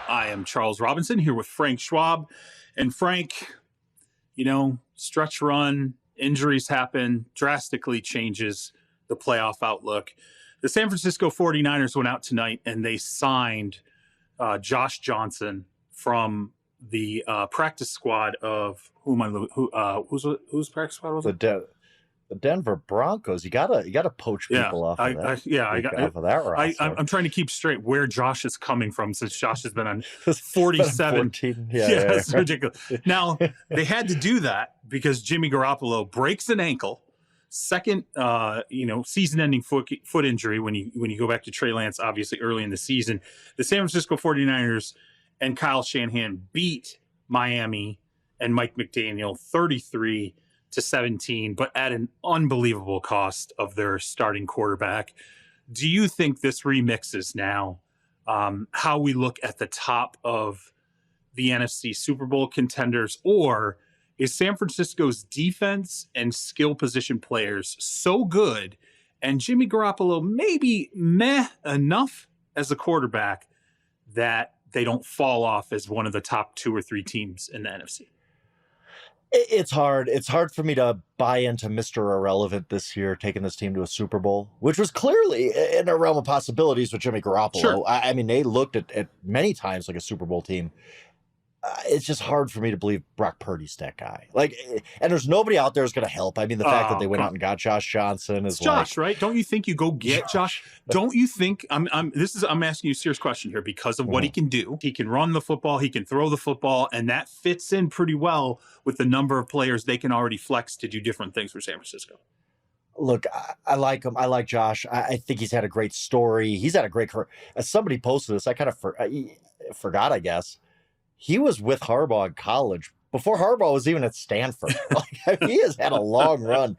I am Charles Robinson here with Frank Schwab. And Frank, stretch run, injuries happen, drastically changes the playoff outlook. The San Francisco 49ers went out tonight and they signed Josh Johnson from the practice squad of whose practice squad was it? The Denver Broncos. You gotta poach people off of that roster. I'm trying to keep straight where Josh is coming from, since Josh has been on 47. It's ridiculous. Now they had to do that because Jimmy Garoppolo breaks an ankle, second season-ending foot injury. When you go back to Trey Lance, obviously early in the season, the San Francisco 49ers and Kyle Shanahan beat Miami and Mike McDaniel 33-17, but at an unbelievable cost of their starting quarterback. Do you think this remixes now how we look at the top of the NFC Super Bowl contenders, or is San Francisco's defense and skill position players so good and Jimmy Garoppolo maybe meh enough as a quarterback that they don't fall off as one of the top 2 or 3 teams in the NFC? It's hard. It's hard for me to buy into Mr. Irrelevant this year, taking this team to a Super Bowl, which was clearly in a realm of possibilities with Jimmy Garoppolo. Sure. I mean, they looked at many times like a Super Bowl team. It's just hard for me to believe Brock Purdy's that guy. And there's nobody out there who's going to help. I mean, the fact that they went out and got Josh Johnson is Josh, right? Don't you think you go get Josh? Don't you think I'm asking you a serious question here because of what he can do. He can run the football, he can throw the football, and that fits in pretty well with the number of players they can already flex to do different things for San Francisco. Look, I like him. I like Josh. I think he's had a great story. He's had a great career. As somebody posted this, I kind of forgot, I guess. He was with Harbaugh in college before Harbaugh was even at Stanford. He has had a long run.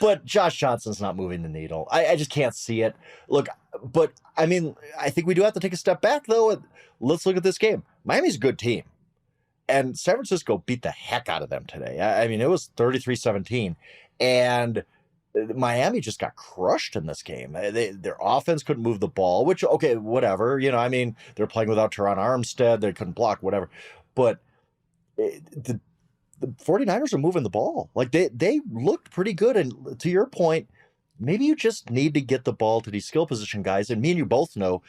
But Josh Johnson's not moving the needle. I just can't see it. Look, but I mean, I think we do have to take a step back, though. Let's look at this game. Miami's a good team. And San Francisco beat the heck out of them today. I mean, it was 33-17. And Miami just got crushed in this game. Their offense couldn't move the ball, which, okay, whatever. I mean, they're playing without Teron Armstead. They couldn't block, whatever. But the 49ers are moving the ball. They looked pretty good. And to your point, maybe you just need to get the ball to these skill position guys. And me and you both know,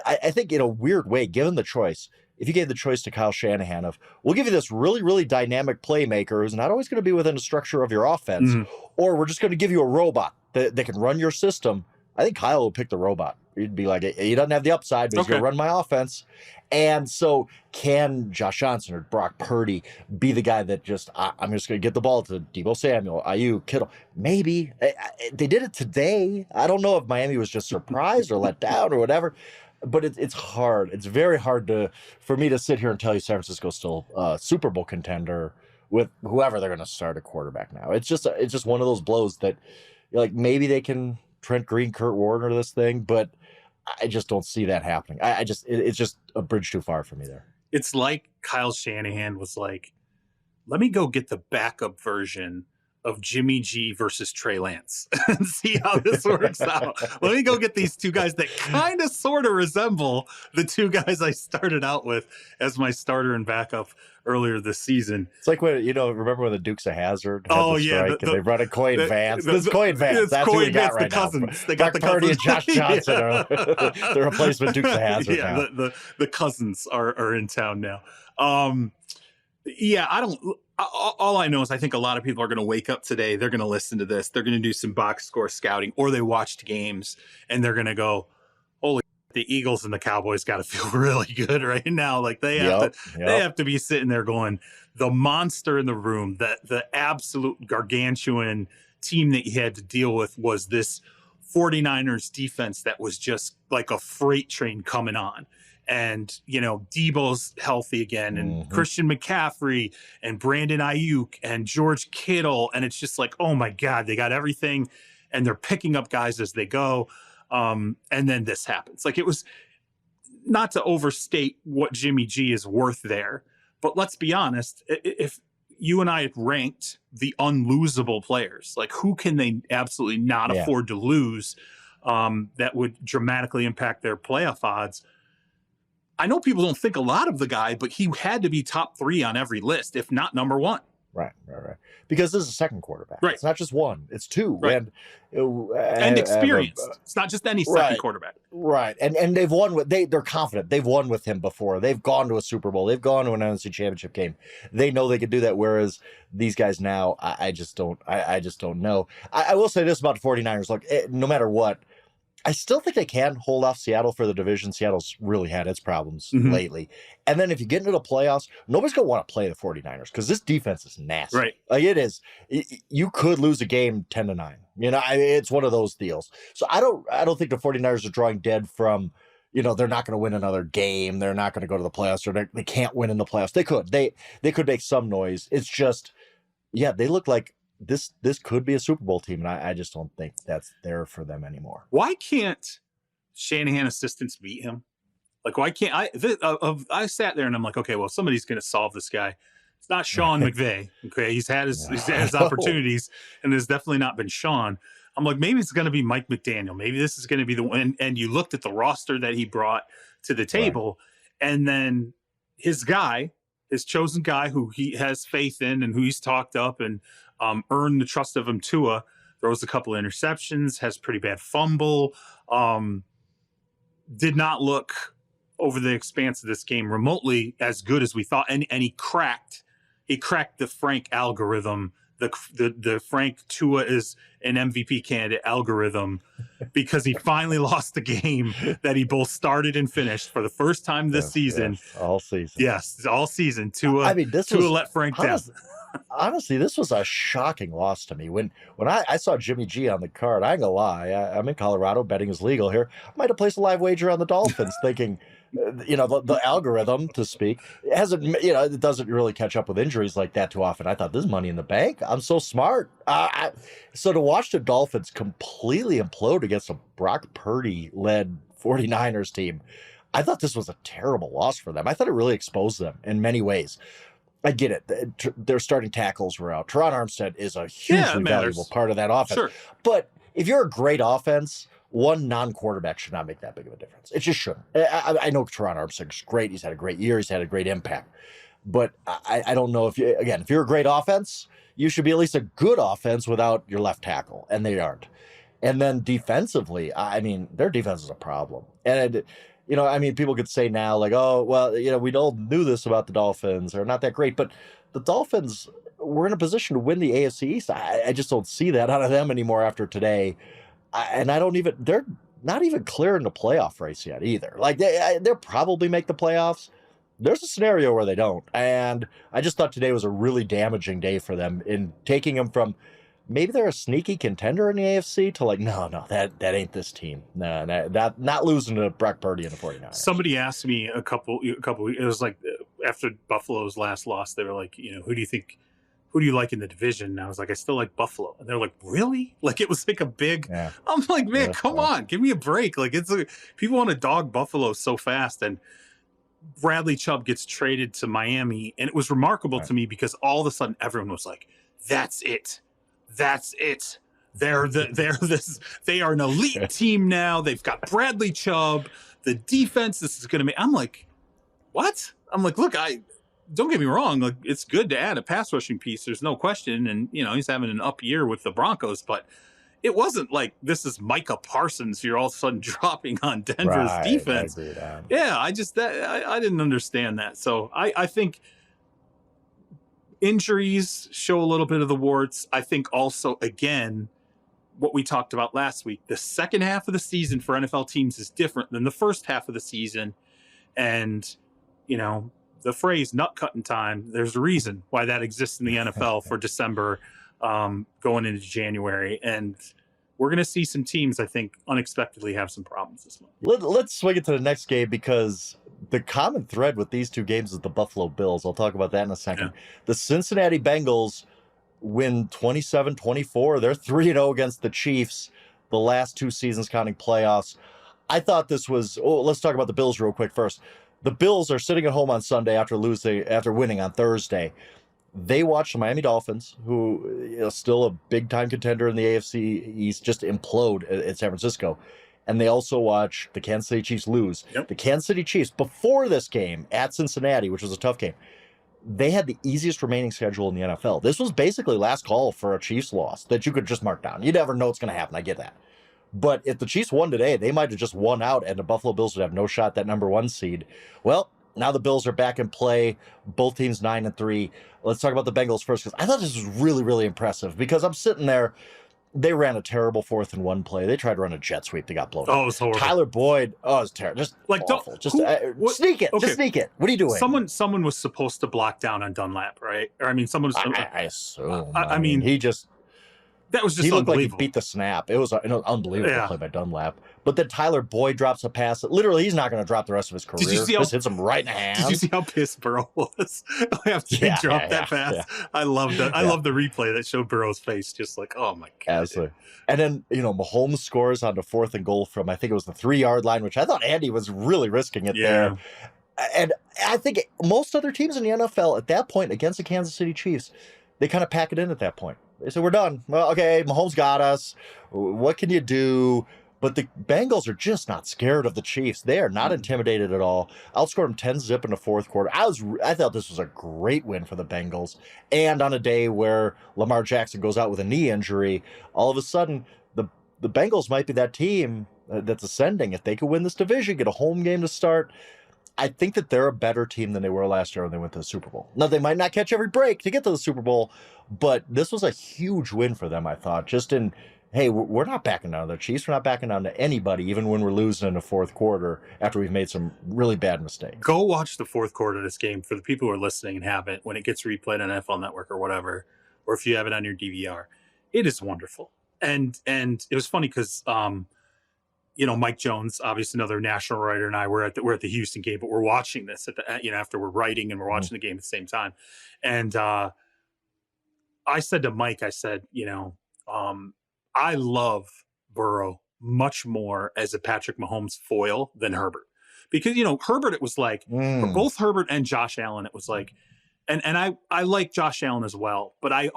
I think in a weird way, given the choice, if you gave the choice to Kyle Shanahan of, we'll give you this really, really dynamic playmaker who's not always going to be within the structure of your offense, or we're just going to give you a robot that can run your system, I think Kyle would pick the robot. He'd be like, he doesn't have the upside, but he's going to run my offense. And so can Josh Johnson or Brock Purdy be the guy that I'm just going to get the ball to Deebo Samuel, Ayuk, Kittle? Maybe. They did it today. I don't know if Miami was just surprised or let down or whatever. But it's hard. It's very hard for me to sit here and tell you San Francisco's still a Super Bowl contender with whoever they're going to start a quarterback now. It's just one of those blows that maybe they can Trent Green, Kurt Warner this thing, but I just don't see that happening. It's just a bridge too far for me there. It's like Kyle Shanahan was like, let me go get the backup version of Jimmy G versus Trey Lance and see how this works out. Let me go get these two guys that kind of sort of resemble the two guys I started out with as my starter and backup earlier this season. It's like when, remember when the Dukes of Hazzard had the strike and they run a Coin Vance? This Coin Vance, that's who we got right now. They got the Purdy cousins. and Josh Johnson are the replacement Dukes of Hazzard now. The cousins are in town now. All I know is I think a lot of people are going to wake up today. They're going to listen to this. They're going to do some box score scouting, or they watched games and they're going to go, holy, the Eagles and the Cowboys got to feel really good right now. They have to be sitting there going, the monster in the room, the absolute gargantuan team that you had to deal with was this 49ers defense that was just like a freight train coming on. And, Deebo's healthy again, and Christian McCaffrey and Brandon Ayuk and George Kittle. And it's just like, oh my God, they got everything and they're picking up guys as they go. And then this happens. It was not to overstate what Jimmy G is worth there, but let's be honest. If you and I had ranked the unlosable players, who can they absolutely not afford to lose that would dramatically impact their playoff odds? I know people don't think a lot of the guy, but he had to be top 3 on every list, if not number 1. Right. Because this is a second quarterback. Right. It's not just one; it's two. Right. And experienced. It's not just any second quarterback. Right. And they've won with they're confident. They've won with him before. They've gone to a Super Bowl. They've gone to an NFC Championship game. They know they could do that. Whereas these guys now, I just don't. I just don't know. I will say this about the 49ers. Look, no matter what, I still think they can hold off Seattle for the division. Seattle's really had its problems lately. And then if you get into the playoffs, nobody's going to want to play the 49ers because this defense is nasty. Right. Like it is. You could lose a game 10-9. It's one of those deals. So I don't think the 49ers are drawing dead from, they're not going to win another game. They're not going to go to the playoffs, or they can't win in the playoffs. They could. They could make some noise. It's just, they look like this could be a Super Bowl team, and I just don't think that's there for them anymore. Why can't Shanahan assistants beat him? Like, why can't I sat there and I'm like, okay, well, somebody's going to solve this guy. It's not Sean McVay. Okay, he's had his opportunities, and there's definitely not been Sean. I'm like, maybe it's going to be Mike McDaniel. Maybe this is going to be the one. And you looked at the roster that he brought to the table, and then his chosen guy, who he has faith in and who he's talked up and earned the trust of him, Tua, throws a couple of interceptions, has pretty bad fumble, did not look over the expanse of this game remotely as good as we thought. And he cracked the Frank algorithm, the Frank Tua is an MVP candidate algorithm, because he finally lost the game that he both started and finished for the first time this season. Yes, all season. Yes, all season. Tua let Frank down. Honestly, this was a shocking loss to me. When I saw Jimmy G on the card, I ain't gonna lie, I'm in Colorado, betting is legal here. I might have placed a live wager on the Dolphins, thinking, the algorithm, to speak, it doesn't really catch up with injuries like that too often. I thought, this is money in the bank. I'm so smart. So to watch the Dolphins completely implode against a Brock Purdy-led 49ers team, I thought this was a terrible loss for them. I thought it really exposed them in many ways. I get it. Their starting tackles were out. Teron Armstead is a hugely valuable part of that offense. Sure. But if you're a great offense, one non-quarterback should not make that big of a difference. It just shouldn't. I know Teron Armstead's great. He's had a great year. He's had a great impact. But I don't know if you're a great offense, you should be at least a good offense without your left tackle, and they aren't. And then defensively, their defense is a problem. And people could say now, like, oh, well, we all knew this about the Dolphins. They're not that great. But the Dolphins were in a position to win the AFC East. I just don't see that out of them anymore after today. They're not even clear in the playoff race yet either. Like, they'll probably make the playoffs. There's a scenario where they don't. And I just thought today was a really damaging day for them in taking them from maybe they're a sneaky contender in the AFC to like, no, that ain't this team. No, not losing to Brock Purdy and the 49ers. Somebody asked me a couple, it was like after Buffalo's last loss, they were like, who do you like in the division? And I was like, I still like Buffalo. And they're like, really? Like, it was like a big, I'm like, man, come on, give me a break. Like, people want to dog Buffalo so fast. And Bradley Chubb gets traded to Miami. And it was remarkable to me because all of a sudden everyone was like, that's it. They are an elite team now. They've got Bradley Chubb, the defense. This is going to be, I'm like, what? I'm like, look, don't get me wrong. Like, it's good to add a pass rushing piece. There's no question. And, he's having an up year with the Broncos, but it wasn't like this is Micah Parsons. You're all of a sudden dropping on Denver's defense. Yeah. I didn't understand that. So I think injuries show a little bit of the warts. I think also, again, what we talked about last week, the second half of the season for NFL teams is different than the first half of the season. And, the phrase nut cutting time, there's a reason why that exists in the NFL for December going into January. And we're going to see some teams, I think, unexpectedly have some problems this month. Let's swing it to the next game, because the common thread with these two games is the Buffalo Bills. I'll talk about that in a second. Yeah. The Cincinnati Bengals win 27-24. They're 3-0 against the Chiefs the last two seasons, counting playoffs. I thought this was, let's talk about the Bills real quick first. The Bills are sitting at home on Sunday after winning on Thursday. They watch the Miami Dolphins, who still a big-time contender in the AFC East, just implode at San Francisco. and they also watch the Kansas City Chiefs lose. Yep. The Kansas City Chiefs, before this game at Cincinnati, which was a tough game, they had the easiest remaining schedule in the NFL. This was basically last call for a Chiefs loss that you could just mark down. You never know what's going to happen. I get that. But if the Chiefs won today, they might have just won out, and the Buffalo Bills would have no shot at that number 1 seed. Well, now the Bills are back in play. Both teams 9-3. Let's talk about the Bengals first, because I thought this was really, really impressive, because I'm sitting there. They ran a terrible 4th and 1 play. They tried to run a jet sweep. They got blown. Oh, it was horrible. Tyler Boyd. Oh, it was terrible. Just like awful. Just sneak it. Okay. Just sneak it. What are you doing? Someone was supposed to block down on Dunlap, right? Or I mean, someone was. I assume. I mean, he just. That was just he looked unbelievable. Like he beat the snap. It was an unbelievable play by Dunlap. But then Tyler Boyd drops a pass. Literally, he's not going to drop the rest of his career. Did you see just hits him right in the hands. Did you see how pissed Burrow was after he dropped that pass? Yeah. I loved it. I love the replay that showed Burrow's face, just like, oh my god. Absolutely. And then Mahomes scores on the 4th and goal from, I think it was the 3-yard line, which I thought Andy was really risking it there. And I think most other teams in the NFL at that point against the Kansas City Chiefs, they kind of pack it in at that point. They said, we're done. Well, okay, Mahomes got us. What can you do? But the Bengals are just not scared of the Chiefs. They are not intimidated at all. Outscored them 10-0 in the 4th quarter. I thought this was a great win for the Bengals. And on a day where Lamar Jackson goes out with a knee injury, all of a sudden, the Bengals might be that team that's ascending. If they could win this division, get a home game to start, I think that they're a better team than they were last year when they went to the Super Bowl. Now, they might not catch every break to get to the Super Bowl, but this was a huge win for them, I thought. Just in, hey, we're not backing down to the Chiefs. We're not backing down to anybody, even when we're losing in the 4th quarter after we've made some really bad mistakes. Go watch the 4th quarter of this game for the people who are listening and haven't, when it gets replayed on NFL Network or whatever, or if you have it on your DVR. It is wonderful. And it was funny because Mike Jones, obviously another national writer, and I we're at the Houston game, but we're watching this after we're writing and we're watching the game at the same time. And I said to Mike, I said, I love Burrow much more as a Patrick Mahomes foil than Herbert, because Herbert, it was like for both Herbert and Josh Allen, it was like, and I like Josh Allen as well, but I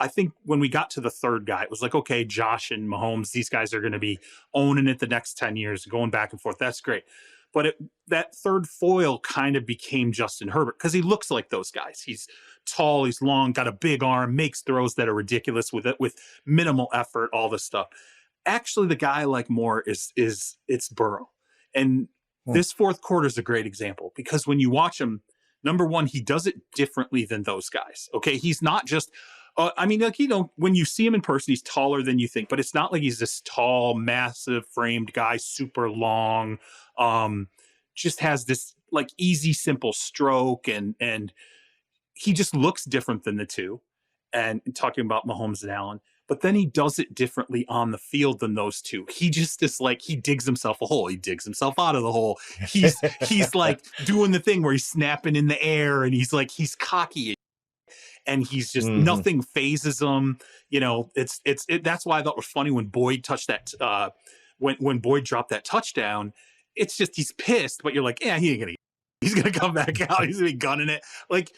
think when we got to the third guy, it was like, okay, Josh and Mahomes, these guys are going to be owning it the next 10 years, going back and forth. That's great. But that third foil kind of became Justin Herbert, because he looks like those guys. He's tall, he's long, got a big arm, makes throws that are ridiculous with minimal effort, all this stuff. Actually, the guy I like more it's Burrow. And this 4th quarter is a great example, because when you watch him, number one, he does it differently than those guys. Okay, he's not just when you see him in person, he's taller than you think, but it's not like he's this tall, massive framed guy, super long, just has this like easy, simple stroke, and he just looks different than the two. And talking about Mahomes and Allen, but then he does it differently on the field than those two. He just is like, he digs himself a hole. He digs himself out of the hole. He's like doing the thing where he's snapping in the air, and he's cocky, and he's just nothing phases him. That's why I thought it was funny when Boyd touched that, when Boyd dropped that touchdown. It's just, he's pissed, but you're like, yeah, he's gonna come back out. He's gonna be gunning it. Like,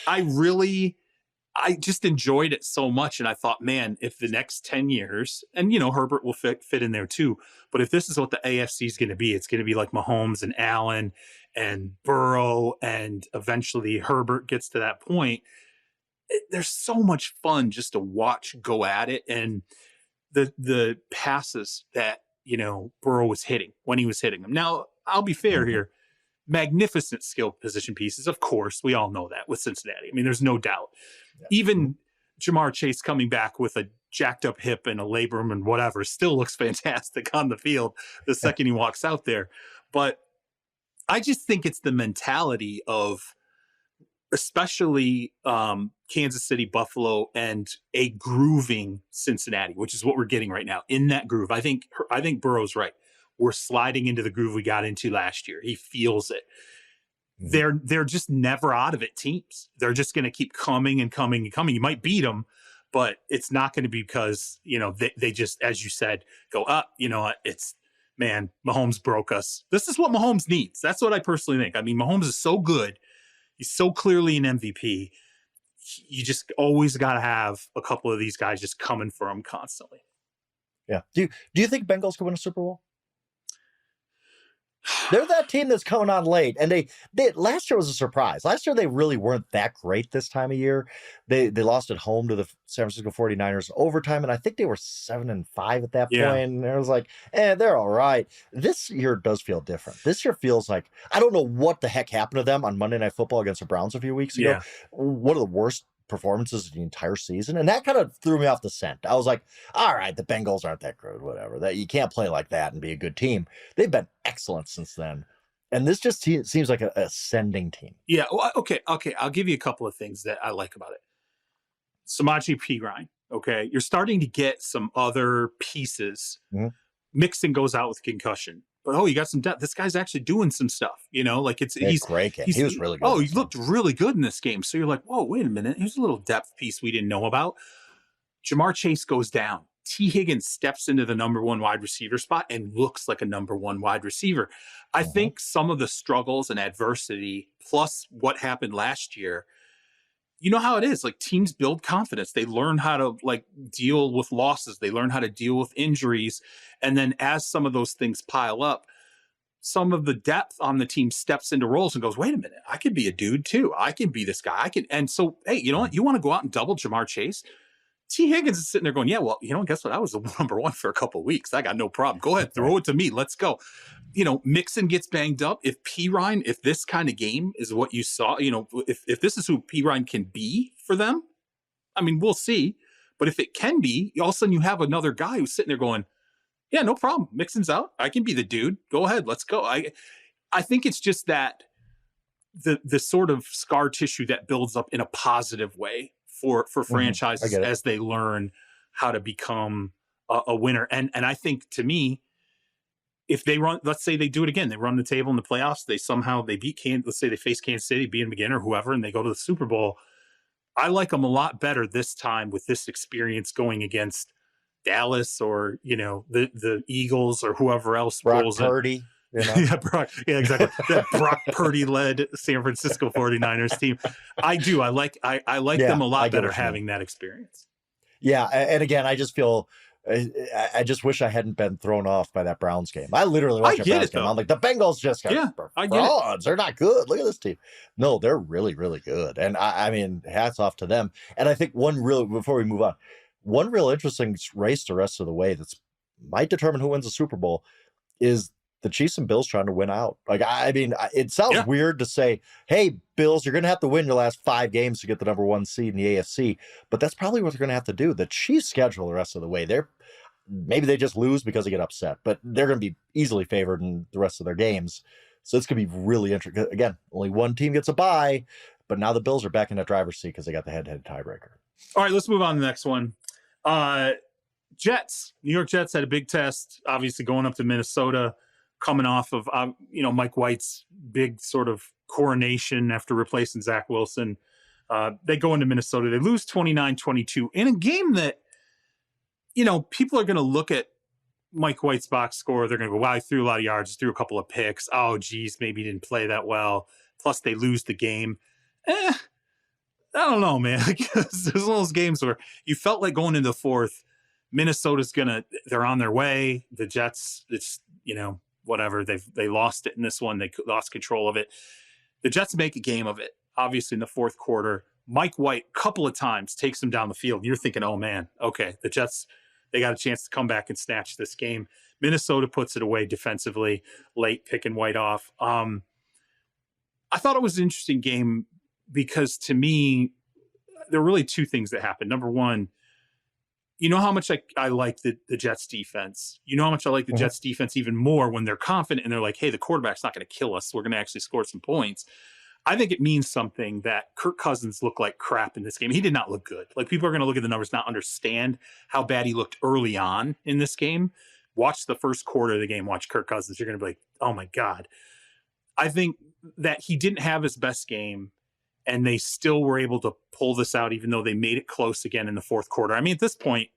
I just enjoyed it so much. And I thought, man, if the next 10 years, and Herbert will fit in there too, but if this is what the AFC is going to be, it's going to be like Mahomes and Allen and Burrow, and eventually Herbert gets to that point. There's so much fun just to watch go at it. And the passes that, Burrow was hitting when he was hitting them. Now, I'll be fair here. Magnificent skill position pieces. Of course, we all know that with Cincinnati. I mean, there's no doubt. Yeah. Even Jamar Chase coming back with a jacked up hip and a labrum and whatever still looks fantastic on the field the second he walks out there. But I just think it's the mentality of, especially Kansas City, Buffalo, and a grooving Cincinnati, which is what we're getting right now in that groove. I think Burrow's right. We're sliding into the groove we got into last year. He feels it. They're just never out of it teams. They're just going to keep coming and coming and coming. You might beat them, but it's not going to be because, they just, as you said, go up, it's, man, Mahomes broke us. This is what Mahomes needs. That's what I personally think. I mean, Mahomes is so good. He's so clearly an MVP. You just always got to have a couple of these guys just coming for him constantly. Yeah. Do you think Bengals could win a Super Bowl? They're that team that's coming on late, and they last year was a surprise. Last year they really weren't that great this time of year. They lost at home to the San Francisco 49ers in overtime, and I think they were 7-5 at that Yeah. point. And it was like, they're all right. This year does feel different. This year feels like I don't know what the heck happened to them on Monday Night Football against the Browns a few weeks ago. Yeah. One of the worst performances of the entire season, and that kind of threw me off the scent. I was like, all right, the Bengals aren't that good, whatever. That you can't play like that and be a good team. They've been excellent since then, and this just seems like a ascending team. Yeah. Well, okay. I'll give you a couple of things that I like about it. Samaje Perine. Okay, you're starting to get some other pieces. Mm-hmm. Mixon goes out with concussion, but you got some depth. This guy's actually doing some stuff. Like he's great. He was really good. Oh, he looked really good in this game. So you're like, whoa, wait a minute. Here's a little depth piece we didn't know about. Jamar Chase goes down. T. Higgins steps into the number one wide receiver spot and looks like a number one wide receiver. I think some of the struggles and adversity, plus what happened last year, you know how it is. Like, teams build confidence. They learn how to deal with losses. They learn how to deal with injuries. And then as some of those things pile up, some of the depth on the team steps into roles and goes, wait a minute, I could be a dude too. I can be this guy. And so, hey, you know what? You want to go out and double Jamar Chase? T. Higgins is sitting there going, yeah, well, guess what? I was the number one for a couple of weeks. I got no problem. Go ahead, throw it to me. Let's go. Mixon gets banged up. If this kind of game is what you saw, if this is who Perine can be for them, I mean, we'll see. But if it can be, all of a sudden you have another guy who's sitting there going, yeah, no problem. Mixon's out. I can be the dude. Go ahead. Let's go. I think it's just that the sort of scar tissue that builds up in a positive way for franchises as they learn how to become a winner. And I think, to me, if they run, let's say they do it again, they run the table in the playoffs, they beat let's say they face Kansas City, beat them again or whoever, and they go to the Super Bowl. I like them a lot better this time with this experience going against Dallas or, the Eagles or whoever else rolls Purdy. Yeah, exactly. That Brock Purdy led San Francisco 49ers team. I do. I like them a lot better having that experience. Yeah. And again, I just feel, I just wish I hadn't been thrown off by that Browns game. I literally watched the Browns game. I'm like, the Bengals just got frauds. They're not good. Look at this team. No, they're really, really good. And I mean, hats off to them. And I think before we move on, one real interesting race the rest of the way that's might determine who wins the Super Bowl is the Chiefs and Bills trying to win out. Like, I mean, it sounds weird to say, hey, Bills, you're going to have to win your last 5 games to get the number 1 seed in the AFC, but that's probably what they're going to have to do. The Chiefs schedule the rest of the way. Maybe they just lose because they get upset, but they're going to be easily favored in the rest of their games. So it's going to be really interesting. Again, only one team gets a bye, but now the Bills are back in the driver's seat because they got the head-to-head tiebreaker. All right, let's move on to the next one. Jets. New York Jets had a big test, obviously going up to Minnesota, coming off of, Mike White's big sort of coronation after replacing Zach Wilson. They go into Minnesota. They lose 29-22 in a game that, people are going to look at Mike White's box score. They're going to go, wow, he threw a lot of yards, threw a couple of picks. Oh, geez, maybe he didn't play that well. Plus, they lose the game. I don't know, man. There's one of those games where you felt like going into the fourth, Minnesota's they're on their way. The Jets, it's, whatever. They lost it in this one. They lost control of it. The Jets make a game of it, obviously, in the fourth quarter. Mike White, a couple of times, takes them down the field. You're thinking, oh, man, okay, the Jets, they got a chance to come back and snatch this game. Minnesota puts it away defensively, late picking White off. I thought it was an interesting game because, to me, there were really 2 things that happened. Number one, you know how much I like the Jets defense. You know how much I like the Jets defense even more when they're confident and they're like, hey, the quarterback's not going to kill us. We're going to actually score some points. I think it means something that Kirk Cousins looked like crap in this game. He did not look good. Like, people are going to look at the numbers, not understand how bad he looked early on in this game. Watch the first quarter of the game. Watch Kirk Cousins. You're going to be like, oh, my God. I think that he didn't have his best game, and they still were able to pull this out, even though they made it close again in the fourth quarter. I mean, at this point,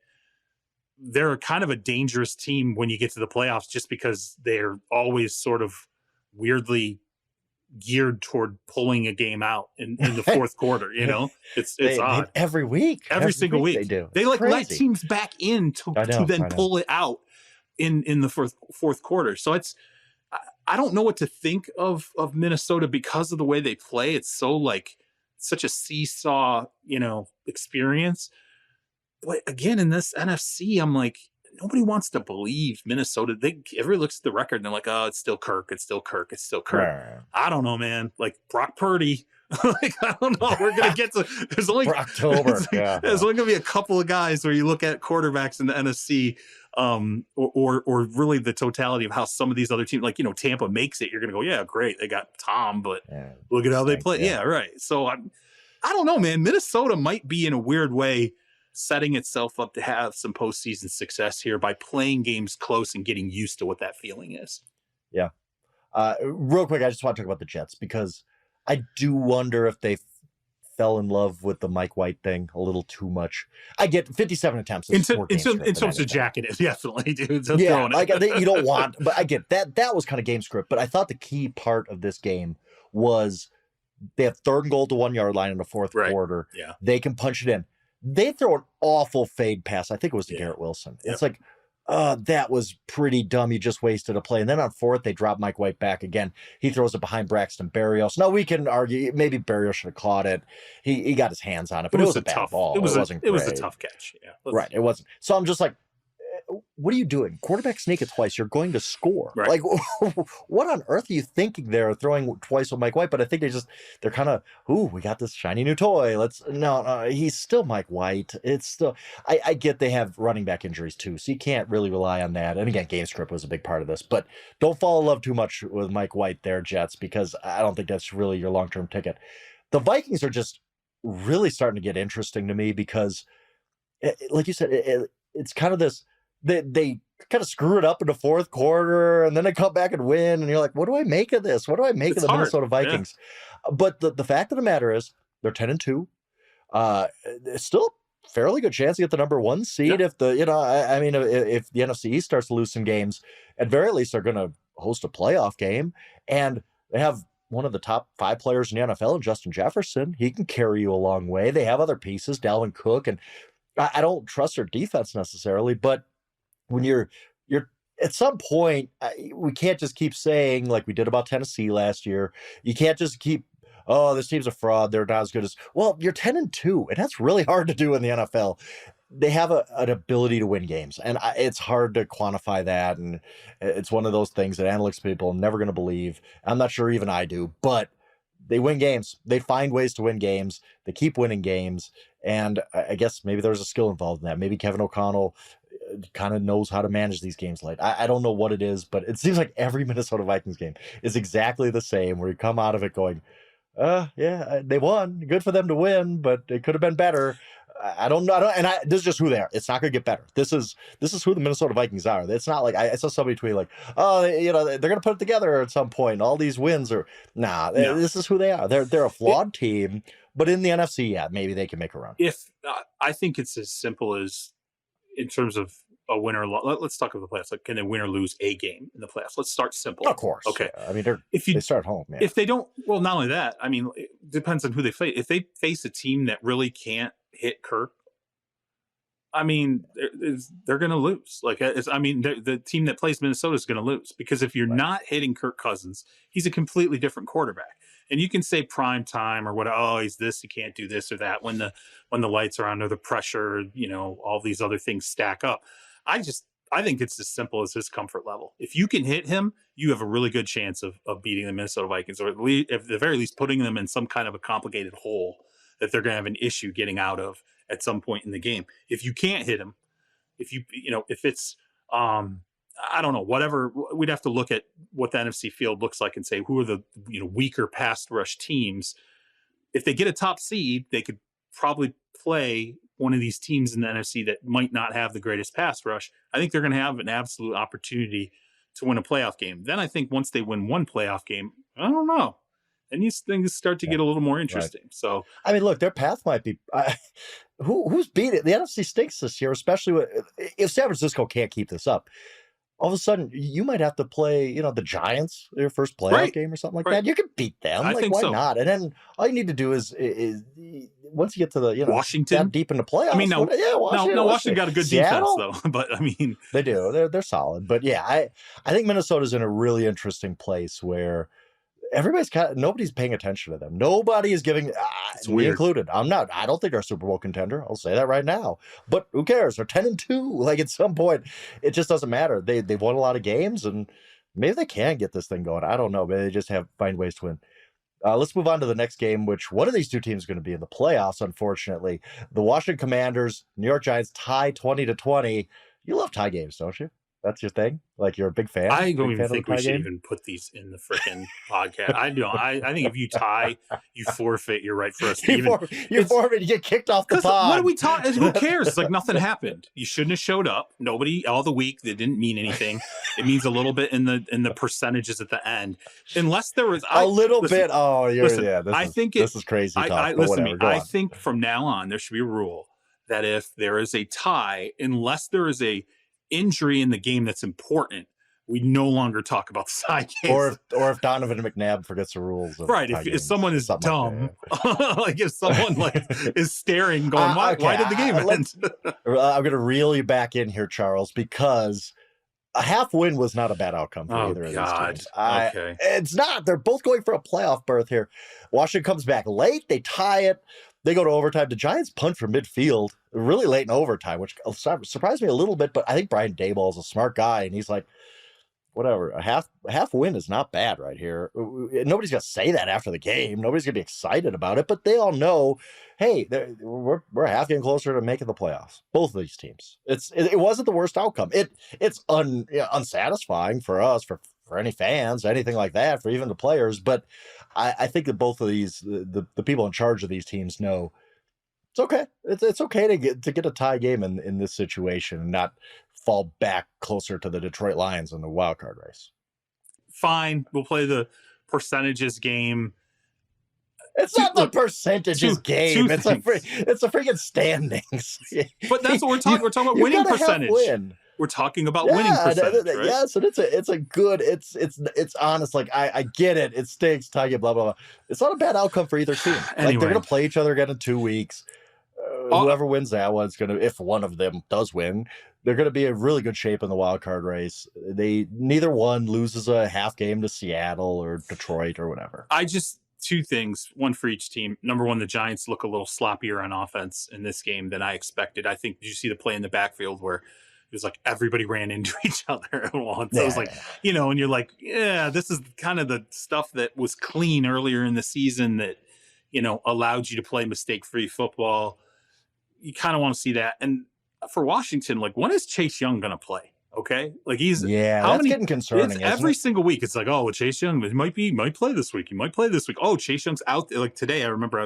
they're kind of a dangerous team when you get to the playoffs just because they're always sort of weirdly geared toward pulling a game out in the fourth quarter. It's odd. Every week. Every single week. They do. They let teams back in to then pull it out in the fourth quarter. So I don't know what to think of Minnesota because of the way they play. It's so like such a seesaw, experience. But again, in this NFC, I'm like, nobody wants to believe Minnesota. Everybody looks at the record and they're like, oh, it's still Kirk. It's still Kirk. It's still Kirk. Right. I don't know, man. Like Brock Purdy. Like, I don't know. We're going to get to, there's only, October. There's only going to be a couple of guys where you look at quarterbacks in the NFC, or really the totality of how some of these other teams, like, Tampa makes it. You're going to go, yeah, great. They got Tom, but look at how they play. Yeah, right. So I don't know, man. Minnesota might be in a weird way setting itself up to have some postseason success here by playing games close and getting used to what that feeling is. Yeah. Real quick, I just want to talk about the Jets because I do wonder if they fell in love with the Mike White thing a little too much. I get 57 attempts. In terms of jacking it, definitely, dude. Yeah, like you don't want, but I get that. That was kind of game script. But I thought the key part of this game was they have 3rd and goal to 1 yard line in the 4th quarter. Yeah, they can punch it in. They throw an awful fade pass. I think it was to Garrett Wilson. Yep. It's like, that was pretty dumb. You just wasted a play. And then on 4th, they drop Mike White back again. He throws it behind Braxton Berrios. Now we can argue maybe Berrios should have caught it. He got his hands on it, but it was a bad ball. It was a tough catch. Yeah, right. It wasn't. So I'm just like, what are you doing? Quarterback sneak it twice. You're going to score. Right. Like, what on earth are you thinking there throwing twice with Mike White? But I think they're kind of, we got this shiny new toy. No, he's still Mike White. It's still, I get they have running back injuries too. So you can't really rely on that. And again, game script was a big part of this, but don't fall in love too much with Mike White there, Jets, because I don't think that's really your long-term ticket. The Vikings are just really starting to get interesting to me because like you said, it's kind of this, they kind of screw it up in the 4th quarter and then they come back and win. And you're like, what do I make of this? What do I make of the Minnesota Vikings? Yeah. But the fact of the matter is they're 10-2. It's still a fairly good chance to get the number 1 seed. If if the NFC East starts to lose some games, at very least they're going to host a playoff game. And they have one of the top 5 players in the NFL, and Justin Jefferson. He can carry you a long way. They have other pieces, Dalvin Cook, and I don't trust their defense necessarily, but when you're at some point, we can't just keep saying like we did about Tennessee last year. You can't just keep, this team's a fraud. They're not as good as, well, you're 10-2, and that's really hard to do in the NFL. They have an ability to win games, and it's hard to quantify that. And it's one of those things that analytics people are never going to believe. I'm not sure even I do, but they win games. They find ways to win games. They keep winning games. And I guess maybe there's a skill involved in that. Maybe Kevin O'Connell kind of knows how to manage these games late. I don't know what it is, but it seems like every Minnesota Vikings game is exactly the same, where you come out of it going, they won. Good for them to win, but it could have been better. I don't know. This is just who they are. It's not going to get better. This is who the Minnesota Vikings are. It's not like I saw somebody tweet like, they're going to put it together at some point. All these wins are This is who they are. They're a flawed team, but in the NFC, maybe they can make a run. I think it's as simple as, in terms of a winner, let's talk about the playoffs. Like, can they win or lose a game in the playoffs? Let's start simple. Of course. Okay. Yeah. I mean, they start home. Yeah. If they don't, well, not only that, I mean, it depends on who they face. If they face a team that really can't hit Kirk, I mean, they're going to lose. Like, the team that plays Minnesota is going to lose, because if you're not hitting Kirk Cousins, he's a completely different quarterback. And you can say prime time or what, he's this, he can't do this or that. When the lights are under the pressure, all these other things stack up. I think it's as simple as his comfort level. If you can hit him, you have a really good chance of beating the Minnesota Vikings, or at the very least putting them in some kind of a complicated hole that they're going to have an issue getting out of at some point in the game. If you can't hit him, if it's, I don't know, whatever, we'd have to look at what the NFC field looks like and say, who are the weaker pass rush teams. If they get a top seed, they could probably play one of these teams in the NFC that might not have the greatest pass rush. I think they're going to have an absolute opportunity to win a playoff game. Then I think once they win one playoff game, I don't know, and these things start to get a little more interesting. Right. So, I mean, look, their path might be who's beat it. The NFC stinks this year, especially if San Francisco can't keep this up. all of a sudden you might have to play, the Giants, their first playoff game or something like that. You can beat them. I Like, think why so. not? And then all you need to do is once you get to the, Washington, that deep into playoffs. I mean, Washington got a good Seattle, defense though, but I mean, they do. They're solid. But yeah, I think Minnesota's in a really interesting place where nobody's paying attention to them. Nobody is giving, me weird. included. I don't think they're a Super Bowl contender. I'll say that right now. But who cares? They're 10-2. Like, at some point, it just doesn't matter. They've won a lot of games, and maybe they can get this thing going. I don't know. Maybe they just find ways to win. Let's move on to the next game, which one of these two teams is going to be in the playoffs, unfortunately. The Washington Commanders, New York Giants tie 20-20. You love tie games, don't you? That's your thing? Like, you're a big fan? I don't even think we should even put these in the freaking podcast. I think if you tie, you forfeit your right for us to you forfeit, you get kicked off the pod. What are we talking? Who cares? It's like nothing happened. You shouldn't have showed up. Nobody all the week. That didn't mean anything. It means a little bit in the percentages at the end, unless there was a little bit. Oh, this is crazy talk. I think from now on there should be a rule that if there is a tie, unless there is a injury in the game that's important, we no longer talk about the side games. Or if Donovan McNabb forgets the rules. Right. If someone is dumb, like if someone is staring, going, why did the game end? I'm going to reel you back in here, Charles, because a half win was not a bad outcome for either of these teams. Okay. It's not. They're both going for a playoff berth here. Washington comes back late. They tie it. They go to overtime. The Giants punt from midfield really late in overtime, which surprised me a little bit, but I think Brian Daboll is a smart guy, and he's like, whatever, a half win is not bad right here. Nobody's going to say that after the game. Nobody's going to be excited about it, but they all know, hey, we're a half game closer to making the playoffs. Both of these teams. It wasn't the worst outcome. It's unsatisfying for us, for any fans, anything like that, for even the players, but I think that both of these, the people in charge of these teams know it's okay. It's okay to get a tie game in this situation and not fall back closer to the Detroit Lions in the wild card race. Fine, we'll play the percentages game. It's not the percentages game. It's a freaking standings. But that's what we're talking. We're talking about winning percentage. We're talking about winning percentage, right? Yes, and it's a good. It's honest. Like, I get it. It stinks. Tie you, blah blah blah. It's not a bad outcome for either team. Anyway. Like, they're gonna play each other again in 2 weeks. Whoever wins that one's gonna, if one of them does win, they're gonna be in really good shape in the wild card race. Neither one loses a half game to Seattle or Detroit or whatever. Two things, one for each team. Number one, the Giants look a little sloppier on offense in this game than I expected. I think, did you see the play in the backfield where it was like everybody ran into each other at once? Yeah, it was like, and you're like, yeah, this is kind of the stuff that was clean earlier in the season that, allowed you to play mistake-free football. You kind of want to see that. And for Washington, like, when is Chase Young going to play? Okay, like that's getting concerning. Every single week, it's like, oh, Chase Young might play this week. He might play this week. Oh, Chase Young's out there. Like today, I remember I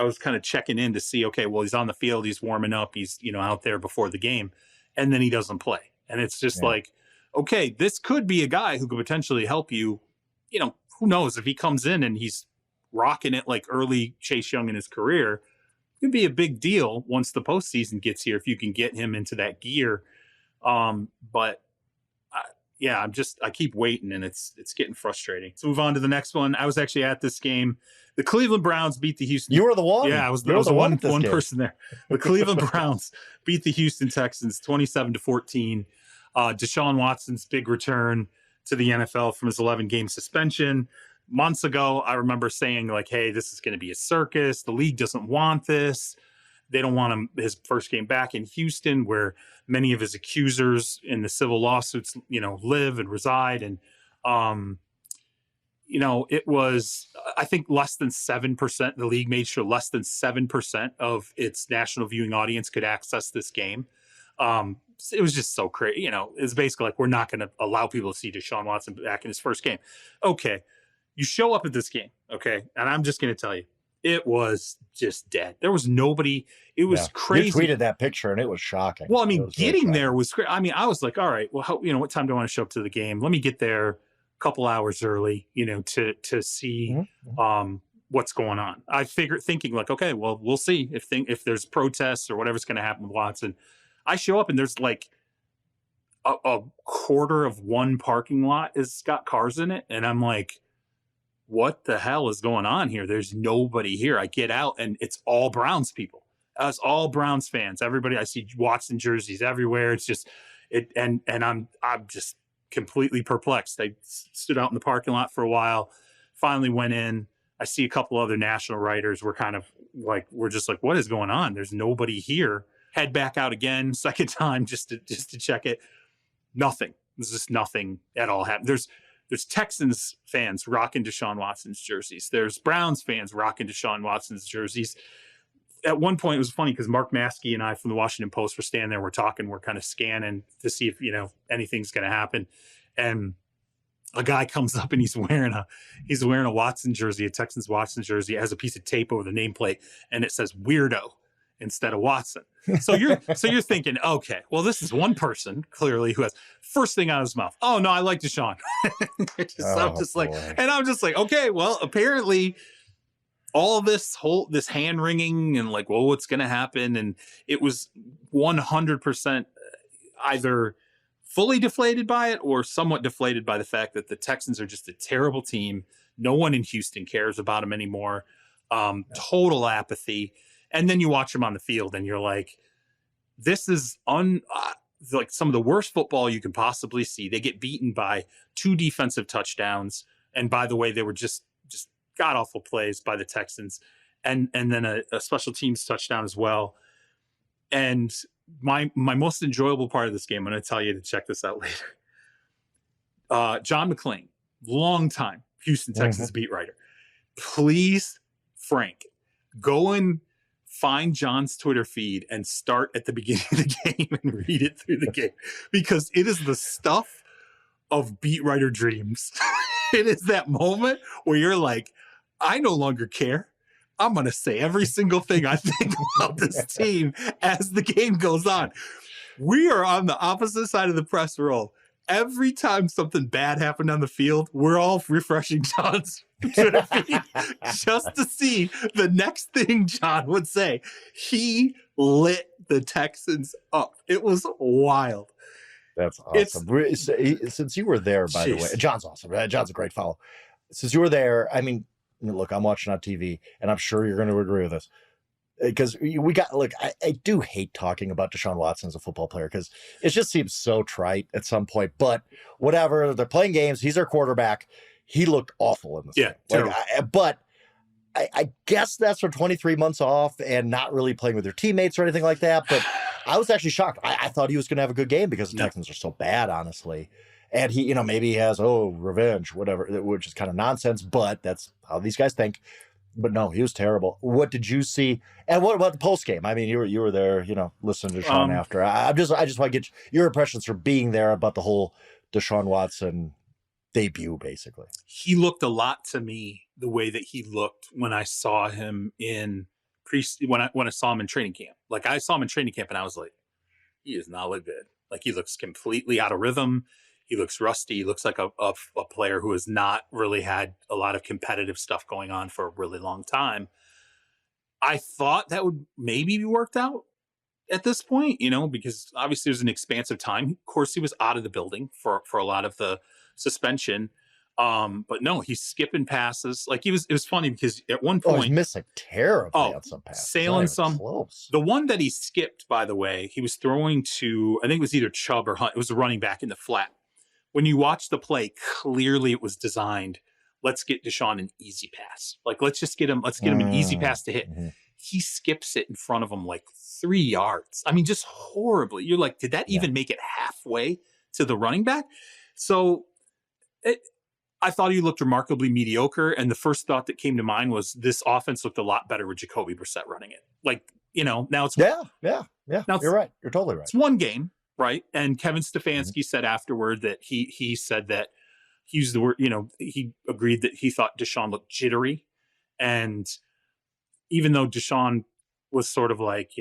was kind of checking in to see. Okay, well, he's on the field. He's warming up. He's out there before the game, and then he doesn't play. And it's just like, okay, this could be a guy who could potentially help you. Who knows if he comes in and he's rocking it like early Chase Young in his career. It could be a big deal once the postseason gets here if you can get him into that gear. But I keep waiting and it's getting frustrating. Let's move on to the next one. I was actually at this game. The Cleveland Browns beat the Houston. You were the one. Yeah, I was the one person there. The Cleveland Browns beat the Houston Texans 27-14. Deshaun Watson's big return to the NFL from his 11-game suspension. Months ago, I remember saying, like, hey, this is going to be a circus. The league doesn't want this. They don't want him, his first game back in Houston, where many of his accusers in the civil lawsuits, live and reside. And, it was, I think, less than 7%. The league made sure less than 7% of its national viewing audience could access this game. It was just so crazy. It's basically like, we're not going to allow people to see Deshaun Watson back in his first game. Okay. You show up at this game. Okay. And I'm just going to tell you, it was just dead. There was nobody. It was crazy. You tweeted that picture and it was shocking. Well, I mean, getting there was great. I mean, I was like, all right, well, what time do I want to show up to the game? Let me get there a couple hours early, to see what's going on. I thinking like, okay, well, we'll see if there's protests or whatever's going to happen with Watson. I show up and there's like a quarter of one parking lot has got cars in it. And I'm like, what the hell is going on here? There's nobody here. I get out and it's all Browns people. It's all Browns fans. Everybody, I see Watson jerseys everywhere. It's just it, and I'm just completely perplexed. I stood out in the parking lot for a while, finally went in. I see a couple other national writers. We're just like, what is going on? There's nobody here. Head back out again, second time, just to check it. Nothing. There's just nothing at all happening. There's Texans fans rocking Deshaun Watson's jerseys. There's Browns fans rocking Deshaun Watson's jerseys. At one point, it was funny because Mark Maskey and I from the Washington Post were standing there. We're talking. We're kind of scanning to see if anything's going to happen. And a guy comes up and he's wearing a Watson jersey, a Texans Watson jersey. It has a piece of tape over the nameplate, and it says "Weirdo" instead of Watson. So you're thinking, okay, well, this is one person clearly who has first thing out of his mouth. Oh no, I like Deshaun. I'm just like, okay, well, apparently all this hand wringing and like, well, what's going to happen? And it was 100% either fully deflated by it or somewhat deflated by the fact that the Texans are just a terrible team. No one in Houston cares about them anymore. Total apathy. And then you watch them on the field and you're like, this is like some of the worst football you can possibly see. They get beaten by 2 defensive touchdowns. And by the way, they were just god awful plays by the Texans, and then a special teams touchdown as well. And my most enjoyable part of this game, I'm going to tell you to check this out later. John McClain, long time Houston Texans beat writer. Please, Frank, go and find John's Twitter feed and start at the beginning of the game and read it through the game, because it is the stuff of beat writer dreams. It is that moment where you're like, I no longer care. I'm going to say every single thing I think about this team as the game goes on. We are on the opposite side of the press roll. Every time something bad happened on the field, we're all refreshing John's Twitter feed just to see the next thing John would say. He lit the Texans up. It was wild. That's awesome. Since you were there, by the way, John's awesome. John's a great follow. Since you were there, I mean, look, I'm watching on TV, and I'm sure you're going to agree with us. Because I do hate talking about Deshaun Watson as a football player because it just seems so trite at some point. But whatever, they're playing games. He's our quarterback. He looked awful in this game. But I guess that's for 23 months off and not really playing with your teammates or anything like that. But I was actually shocked. I thought he was going to have a good game because the Texans are so bad, honestly. And he, maybe he has, revenge, whatever, which is kind of nonsense, but that's how these guys think. But no, he was terrible. What did you see? And what about the post game? I mean, you were there, listening to Deshaun after. I just want to get your impressions for being there about the whole Deshaun Watson debut, basically. He looked a lot to me the way that he looked when I saw him when I saw him in training camp. Like, I saw him in training camp and I was like, he does not look good. Like, he looks completely out of rhythm. He looks rusty. He looks like a player who has not really had a lot of competitive stuff going on for a really long time. I thought that would maybe be worked out at this point, because obviously there's an expansive time. Of course, he was out of the building for a lot of the suspension. But no, he's skipping passes. Like, it was funny because at one point he's missing terribly on some passes. Sailing some close. The one that he skipped, by the way, he was throwing to, I think it was either Chubb or Hunt. It was a running back in the flat. When you watch the play, clearly it was designed, let's get Deshaun an easy pass. Like, let's get him an easy pass to hit. Mm-hmm. He skips it in front of him like 3 yards. I mean, just horribly. You're like, did that even make it halfway to the running back? So I thought he looked remarkably mediocre. And the first thought that came to mind was this offense looked a lot better with Jacoby Brissett running it. Like, now it's... Yeah. Now you're right. You're totally right. It's one game. Right. And Kevin Stefanski said afterward that he said that he used the word, he agreed that he thought Deshaun looked jittery. And even though Deshaun was sort of like,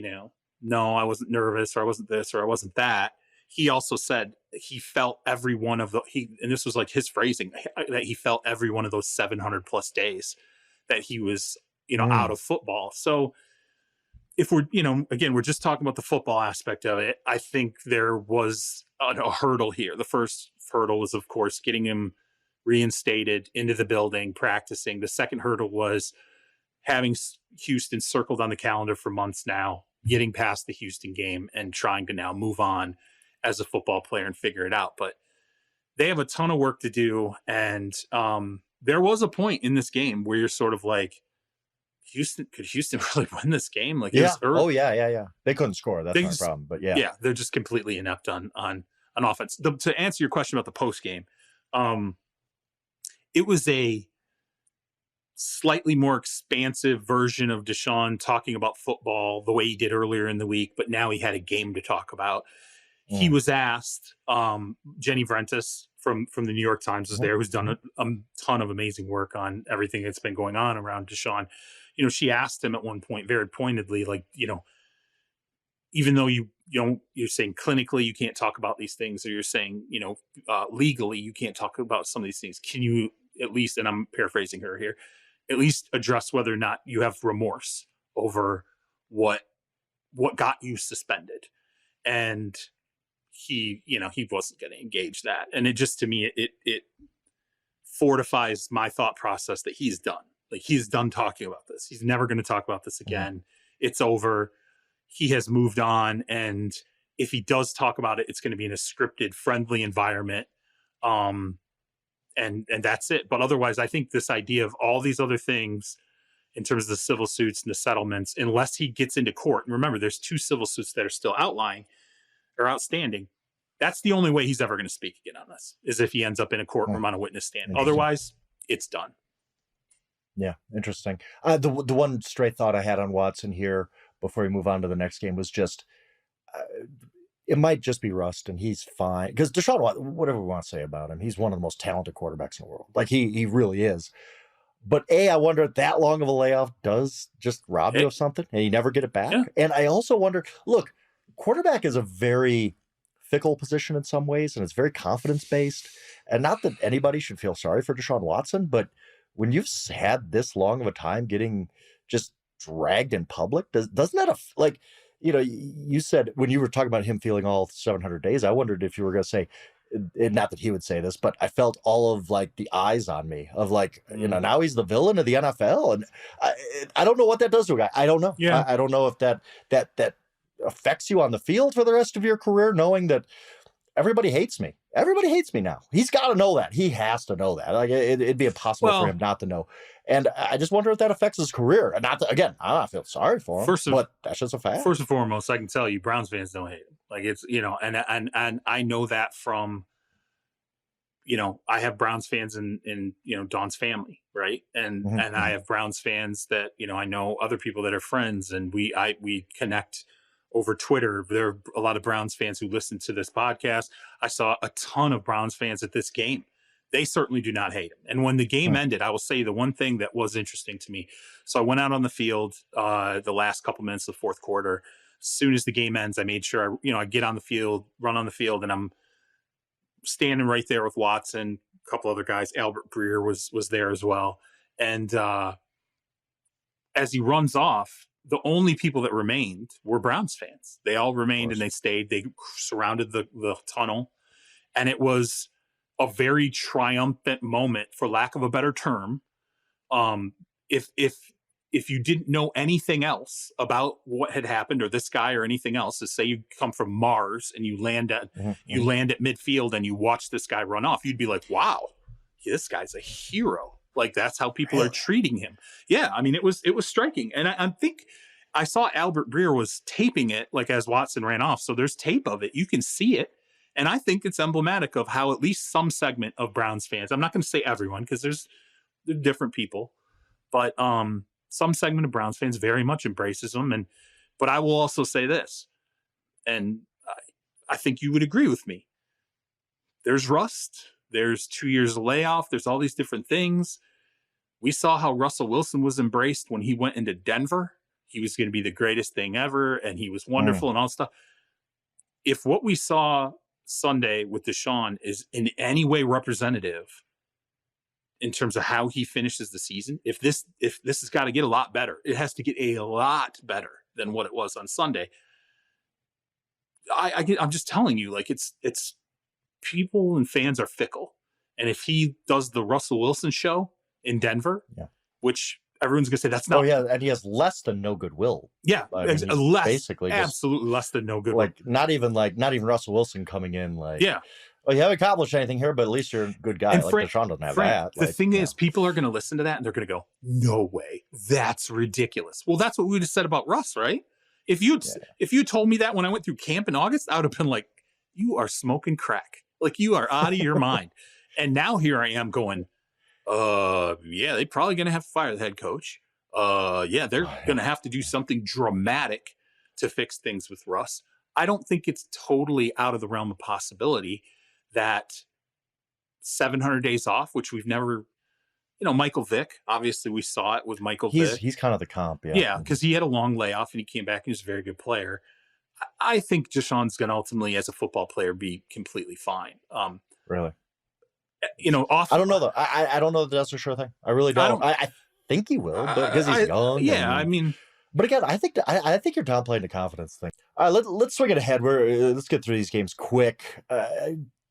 no, I wasn't nervous, or I wasn't this, or I wasn't that, he also said he felt every one of and this was like his phrasing, that he felt every one of those 700 plus days that he was, out of football. So if we're, again, we're just talking about the football aspect of it, I think there was a hurdle here. The first hurdle was, of course, getting him reinstated into the building, practicing. The second hurdle was having Houston circled on the calendar for months now, getting past the Houston game and trying to now move on as a football player and figure it out. But they have a ton of work to do. And there was a point in this game where you're sort of like, could Houston really win this game? Like, yeah. They couldn't score. That's not a problem. But yeah, they're just completely inept on offense. To answer your question about the post game, it was a slightly more expansive version of Deshaun talking about football the way he did earlier in the week, but now he had a game to talk about. He was asked, Jenny Vrentas from the New York Times was there, who's done a ton of amazing work on everything that's been going on around Deshaun. She asked him at one point very pointedly, like, even though you're saying clinically you can't talk about these things, or you're saying, legally you can't talk about some of these things, can you at least, and I'm paraphrasing her here, at least address whether or not you have remorse over what got you suspended? And he wasn't going to engage that. And it just, to me, it fortifies my thought process that he's done. Like, he's done talking about this. He's never going to talk about this again. It's over. He has moved on. And if he does talk about it, it's going to be in a scripted, friendly environment. And that's it. But otherwise, I think this idea of all these other things in terms of the civil suits and the settlements, unless he gets into court, and remember, there's 2 civil suits that are still outstanding. That's the only way he's ever going to speak again on this, is if he ends up in a courtroom on a witness stand. Otherwise, it's done. Yeah, interesting. The one stray thought I had on Watson here before we move on to the next game was just, it might just be rust, and he's fine. Because Deshaun Watson, whatever we want to say about him, he's one of the most talented quarterbacks in the world. Like, he really is. But I wonder if that long of a layoff does just rob you of something, and you never get it back. Yeah. And I also wonder, look, quarterback is a very fickle position in some ways, and it's very confidence-based. And not that anybody should feel sorry for Deshaun Watson, but when you've had this long of a time getting just dragged in public, doesn't that, you said when you were talking about him feeling all 700 days, I wondered if you were going to say, not that he would say this, but I felt all of like the eyes on me of like, now he's the villain of the NFL. And I don't know what that does to a guy. I don't know. Yeah. I don't know if that affects you on the field for the rest of your career, knowing that everybody hates me. Everybody hates me now. He's got to know that. He has to know that. Like, it'd be impossible for him not to know. And I just wonder if that affects his career. And again, I don't feel sorry for him, but that's just a fact. First and foremost, I can tell you, Browns fans don't hate him. Like, it's, and I know that from, I have Browns fans in Dawn's family, right? And I have Browns fans that, I know other people that are friends, and we connect over Twitter. There are a lot of Browns fans who listen to this podcast. I saw a ton of Browns fans at this game. They certainly do not hate him. And when the game ended, I will say the one thing that was interesting to me. So I went out on the field the last couple minutes of the fourth quarter. As soon as the game ends, I made sure I get on the field, run on the field, and I'm standing right there with Watson, a couple other guys. Albert Breer was there as well. And as he runs off, the only people that remained were Browns fans. They all remained and they stayed. They surrounded the tunnel. And it was a very triumphant moment, for lack of a better term. If you didn't know anything else about what had happened, or this guy or anything else, to say you come from Mars and you land at midfield and you watch this guy run off, you'd be like, wow, this guy's a hero. Like, that's how people are treating him. Yeah, I mean, it was striking. And I think I saw Albert Breer was taping it, like, as Watson ran off. So there's tape of it. You can see it. And I think it's emblematic of how at least some segment of Browns fans, I'm not going to say everyone, because they're different people, but some segment of Browns fans very much embraces them. But I will also say this, and I think you would agree with me. There's rust. There's 2 years of layoff. There's all these different things. We saw how Russell Wilson was embraced when he went into Denver. He was going to be the greatest thing ever, and he was wonderful and all stuff. If what we saw Sunday with Deshaun is in any way representative in terms of how he finishes the season, if this has got to get a lot better, it has to get a lot better than what it was on Sunday. I'm just telling you, like it's people and fans are fickle. And if he does the Russell Wilson show in Denver, which everyone's gonna say that's not. Oh yeah, and he has less than no goodwill. Yeah, I mean, less, basically absolutely less than no goodwill. Not even Russell Wilson coming in like, yeah, well, you haven't accomplished anything here, but at least you're a good guy. And like Deshaun doesn't have that. The thing is, people are going to listen to that and they're going to go, "No way, that's ridiculous." Well, that's what we just said about Russ, right? If you told me that when I went through camp in August, I would have been like, "You are smoking crack, like you are out of your mind." And now here I am going, yeah, they're probably going to have to fire the head coach. Yeah, they're going to have to do something dramatic to fix things with Russ. I don't think it's totally out of the realm of possibility that 700 days off, which we've never, Michael Vick, obviously we saw it with Michael Vick. He's kind of the comp. Yeah, because he had a long layoff and he came back and he was a very good player. I think Deshaun's going to ultimately, as a football player, be completely fine. Really? I don't know though. I don't know that that's a sure thing. I really don't. I think he will, but because he's young. Yeah, but again, I think you're downplaying the confidence thing. All right, let's swing it ahead. Let's get through these games quick.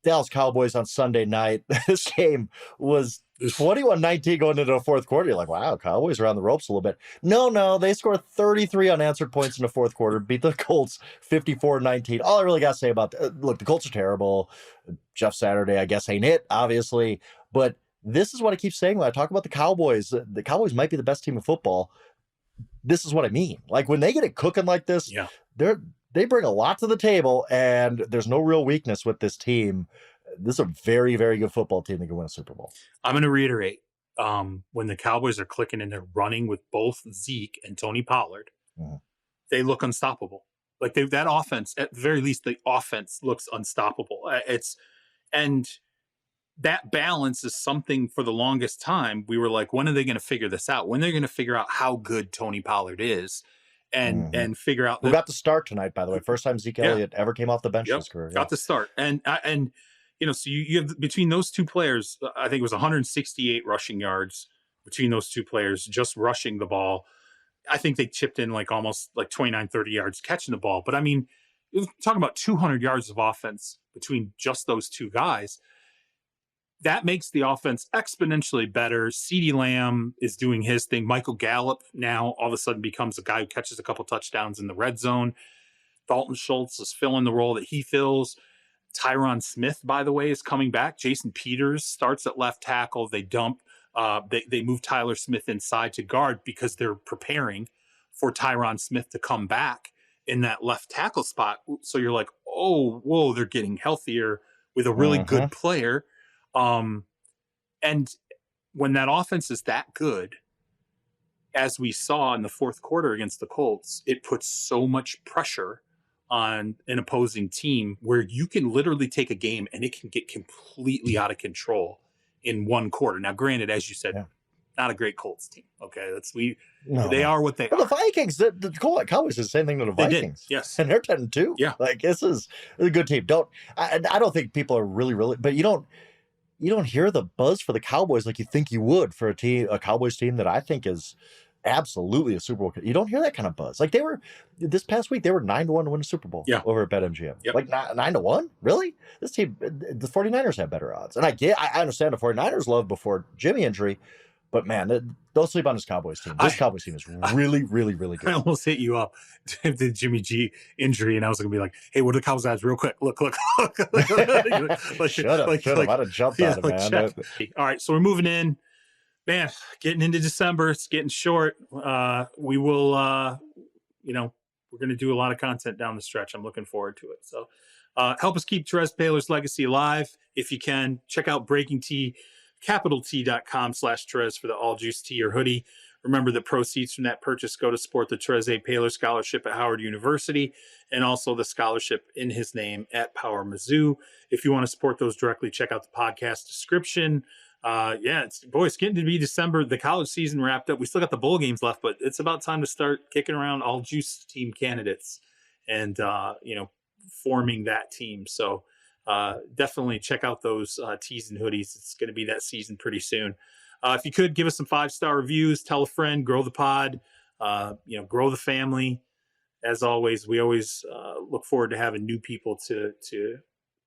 Dallas Cowboys on Sunday night. This game was 21-19 going into the fourth quarter. You're like, wow, Cowboys are on the ropes a little bit. No, they scored 33 unanswered points in the fourth quarter, beat the Colts 54-19. All I really got to say about look, the Colts are terrible. Jeff Saturday, I guess, ain't it, obviously. But this is what I keep saying when I talk about the Cowboys. The Cowboys might be the best team in football. This is what I mean. Like when they get it cooking like this, they bring a lot to the table, and there's no real weakness with this team. This is a very, very good football team that can win a Super Bowl. I'm going to reiterate, when the Cowboys are clicking and they're running with both Zeke and Tony Pollard, they look unstoppable. Like that offense, at the very least, the offense looks unstoppable. And that balance is something for the longest time. We were like, when are they going to figure this out? When are they going to figure out how good Tony Pollard is? And figure out. We got the start tonight, by the way. First time Zeke Elliott ever came off the bench in his career. Got the start. And so you have between those two players, I think it was 168 rushing yards between those two players, just rushing the ball. I think they chipped in like almost like 29, 30 yards catching the ball. But I mean, you're talking about 200 yards of offense between just those two guys. That makes the offense exponentially better. CeeDee Lamb is doing his thing. Michael Gallup now all of a sudden becomes a guy who catches a couple touchdowns in the red zone. Dalton Schultz is filling the role that he fills. Tyron Smith, by the way, is coming back. Jason Peters starts at left tackle. They move Tyler Smith inside to guard because they're preparing for Tyron Smith to come back in that left tackle spot. So you're like, oh, whoa, they're getting healthier with a really good player. And when that offense is that good, as we saw in the fourth quarter against the Colts, it puts so much pressure on an opposing team where you can literally take a game and it can get completely out of control in one quarter. Now, granted, as you said, not a great Colts team. Okay. They are what they are. The Vikings, the Cowboys is the same thing to the Vikings. Yes. And they're 10-2. Yeah. Like this is a good team. I don't think people are really, but you don't hear the buzz for the Cowboys like you think you would for a Cowboys team that I think is absolutely a Super Bowl. You don't hear that kind of buzz. Like this past week, they were 9-1 to win a Super Bowl over at BetMGM. Yep. Like 9-1? Really? This team, the 49ers have better odds. And I understand the 49ers love before Jimmy injury, but man, don't sleep on this Cowboys team. This Cowboys team is really, really, really good. I almost hit you up with the Jimmy G injury, and I was going to be like, hey, what are the Cowboys odds real quick? Look. Shut up. I'd have jumped on it, man. All right, so we're moving in. Man, getting into December, it's getting short. We will, we're going to do a lot of content down the stretch. I'm looking forward to it. So help us keep Terez Paylor's legacy alive. If you can, check out Breaking Tea, capitalT.com/Terez for the All Juice Tea or hoodie. Remember that proceeds from that purchase go to support the Terez A. Paylor Scholarship at Howard University and also the scholarship in his name at Power Mizzou. If you want to support those directly, check out the podcast description. It's getting to be December. The college season wrapped up. We still got the bowl games left, but it's about time to start kicking around all juice team candidates and, forming that team. So definitely check out those tees and hoodies. It's going to be that season pretty soon. If you could give us some 5-star reviews, tell a friend, grow the pod, grow the family. as always, we always look forward to having new people to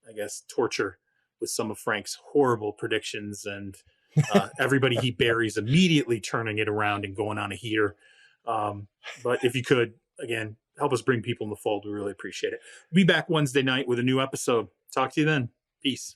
I guess torture with some of Frank's horrible predictions and everybody he buries immediately turning it around and going on a heater. But if you could, again, help us bring people in the fold, we really appreciate it. We'll be back Wednesday night with a new episode. Talk to you then. Peace.